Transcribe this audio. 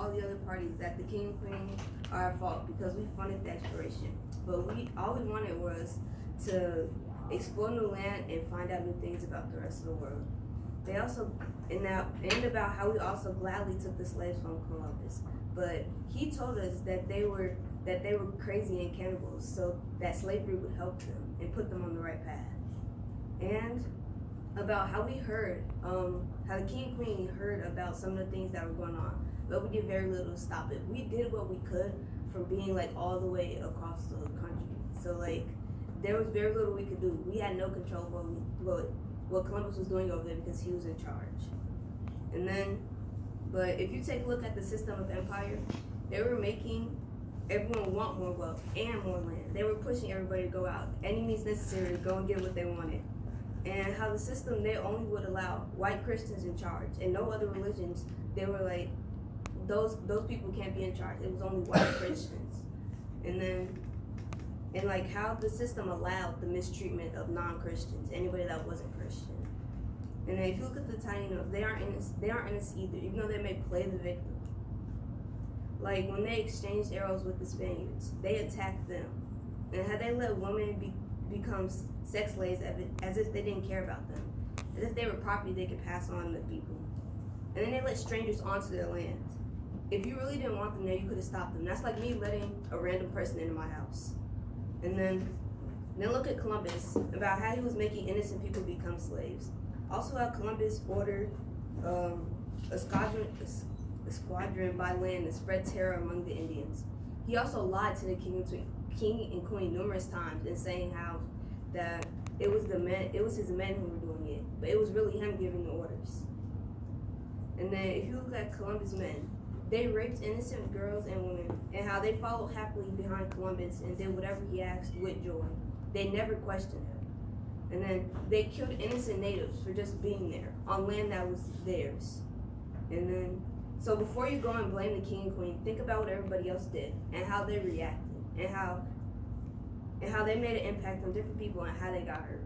all the other parties that the king and queen are at fault because we funded the exploration. But all we wanted was to explore new land and find out new things about the rest of the world. They also, and about how we also gladly took the slaves from Columbus. But he told us that they were crazy and cannibals, so that slavery would help them and put them on the right path. And about how we heard, how the king and queen heard about some of the things that were going on, but we did very little to stop it. We did what we could from being like all the way across the country. So like there was very little we could do. We had no control over what Columbus was doing over there because he was in charge. And then, but if you take a look at the system of empire, they were making everyone want more wealth and more land. They were pushing everybody to go out, any means necessary to go and get what they wanted. And how the system, they only would allow white Christians in charge and no other religions. They were like, those people can't be in charge. It was only white Christians. And like how the system allowed the mistreatment of non-Christians, anybody that wasn't Christian. And then if you look at the Taínos, they aren't innocent either, even though they may play the victim. Like when they exchanged arrows with the Spaniards, they attacked them. And had they let women become sex slaves as if they didn't care about them, as if they were property they could pass on to people. And then they let strangers onto their land. If you really didn't want them there, you could have stopped them. That's like me letting a random person into my house. And then look at Columbus, about how he was making innocent people become slaves. Also how Columbus ordered a squadron by land to spread terror among the Indians. He also lied to the king and queen numerous times in saying how that it was his men who were doing it, but it was really him giving the orders. And then if you look at Columbus' men, they raped innocent girls and women, and how they followed happily behind Columbus and did whatever he asked with joy. They never questioned him. And then they killed innocent natives for just being there on land that was theirs. And then, so before you go and blame the king and queen, think about what everybody else did and how they reacted and how they made an impact on different people and how they got hurt.